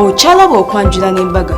Ochala bw'okwanjula n'embaga.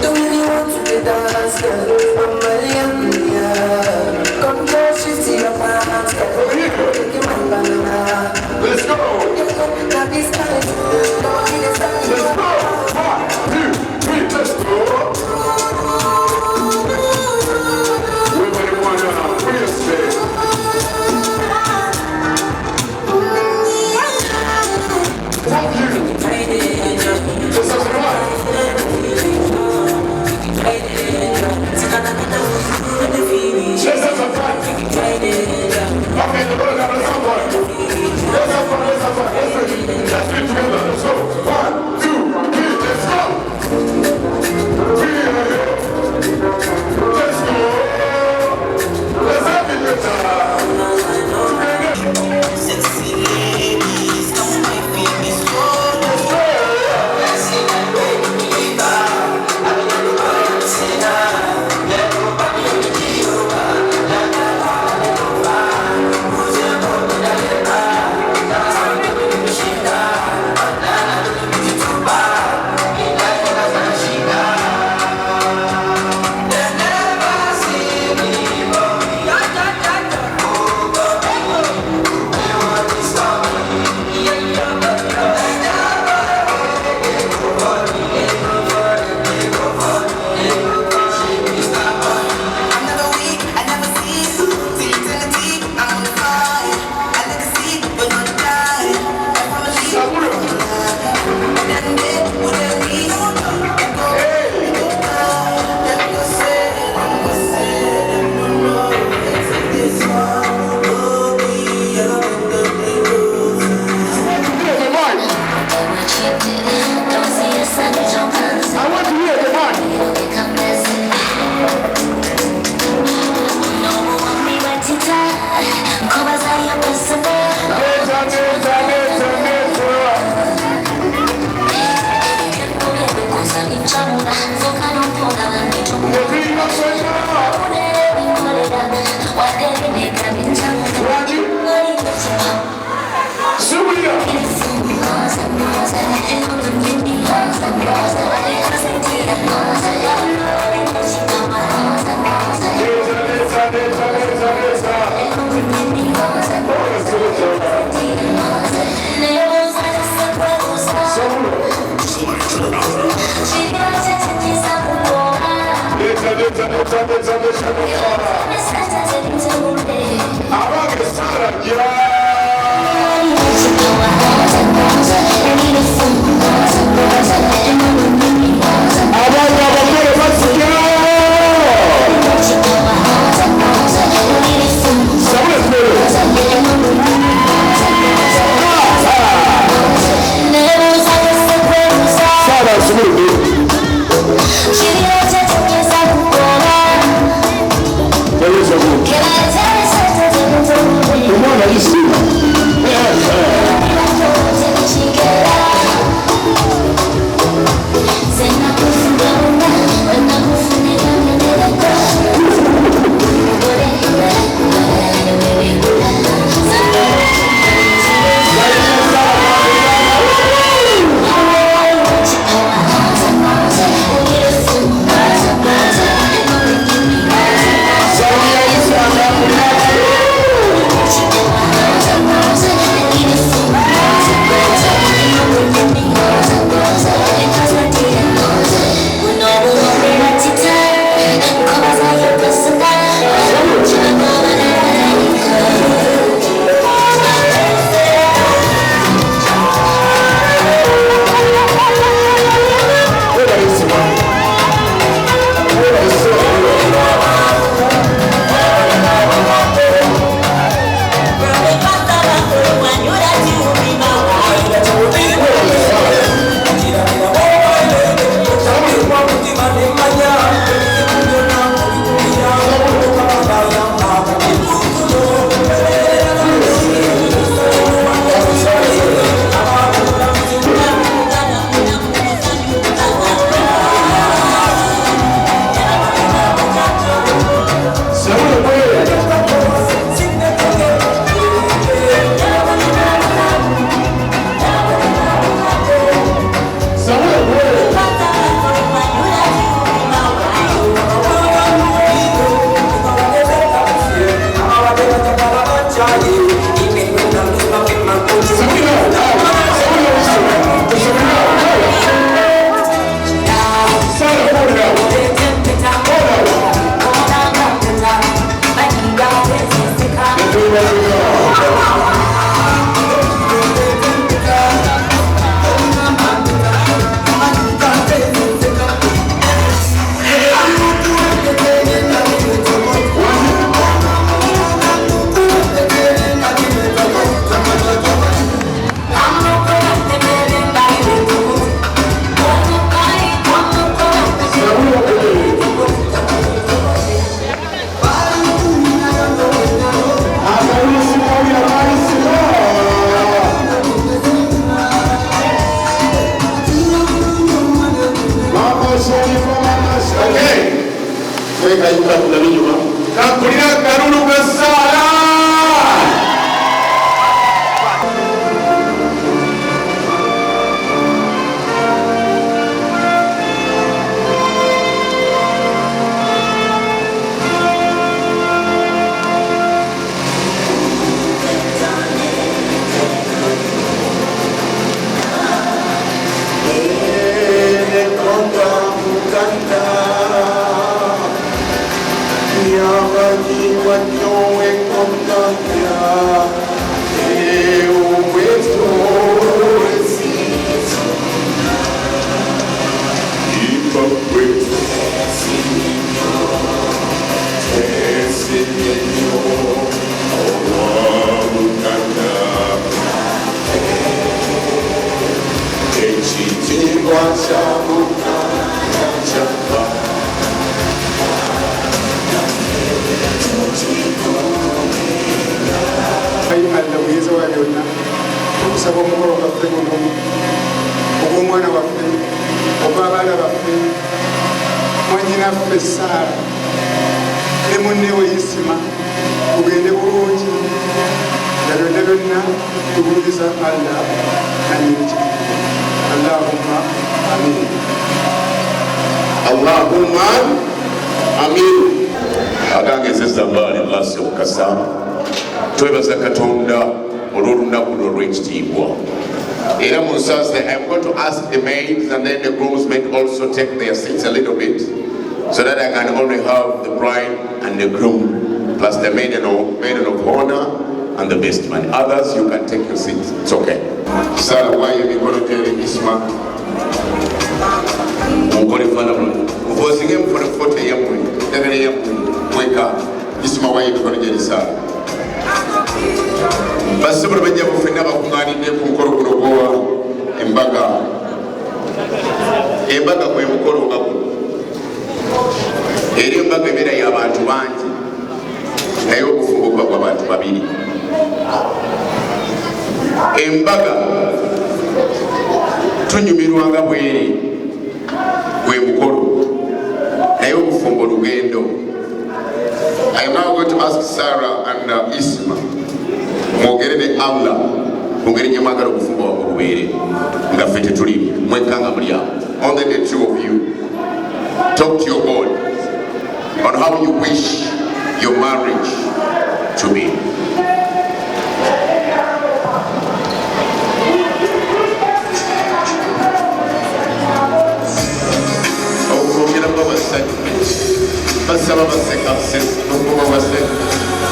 Don't really want to be dance, girl. I'm going to ask the maids and then the groomsmen also take their seats a little bit. so that I can only have the bride and the groom, plus the maiden of honor and the best man. Others, you can take your seats. It's okay. Sarah, why are you going to tell Ismail? I'm going to follow him. Because him for the 40 years, they're going to wake up. Ismail, why are you going to tell Sarah? But somebody will find out who I need to go embaga. Embaga kwe mukolo ngako. Eri embaga ebera y'abantu bangi. Naye okufumbuka kw'abantu babiri. Embaga tunyumirwanga bweri gwe mukolo. Naye okufumba olugendo. I am now going to ask Sarah and Isma. Mwogere ne Allah. Mwogere nyamagala okufumba wakubeere. Nga ffe tetuli. Mwekanga muli awo. Only the two of you. Talk to your God on how you wish your marriage to be. Basaba baseka sesi n'okuba baseka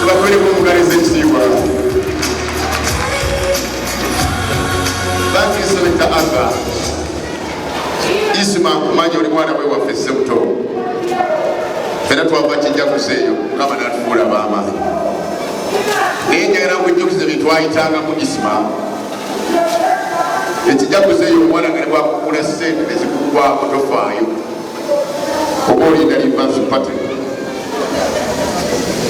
tubakwere kumugaliza ekitiibwa bakristo aga Isma kumanya oli mwana we waffe Sebuto fena twava kijjakuzo eyo Mukama n'atufuula ab'amaanyi naye njagala nkujjukiza bye twayitanga mu Isma ekijjakuzo eyo omwana nga ne bwakugula ssente ne zikuggwako tofaayo oba olinda livansi pate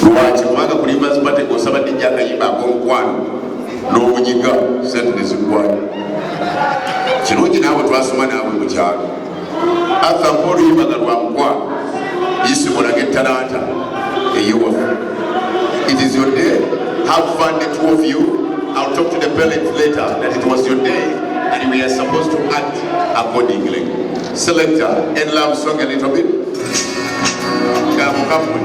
lwaki kubanga ku livansi pate ng'osaba dijja akayimba ak'omukwano n'obunyiga sente ne ziggwayo kirungi naawe twasoma naawe mu kyalo athampa oluyimbaga lwa mukwano yisimulaga ettalanta eyewaffe. It is your day. Have fun, the two of you. I'll talk to the parents later that it was your day and we are supposed to act accordingly. Selector, end love song a little bit. Come.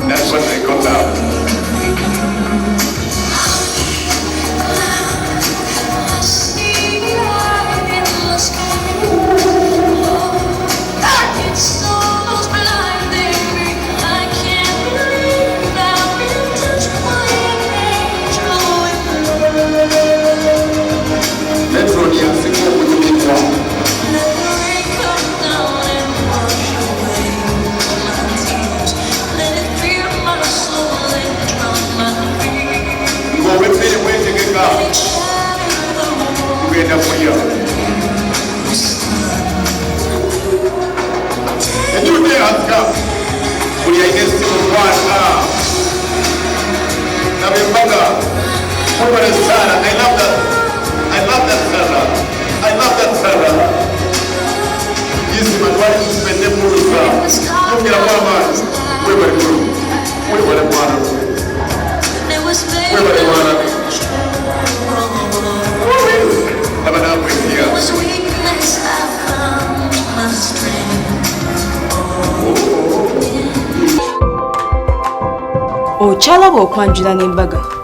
That's what they got out. Okyalaba okwanjula n'embaga.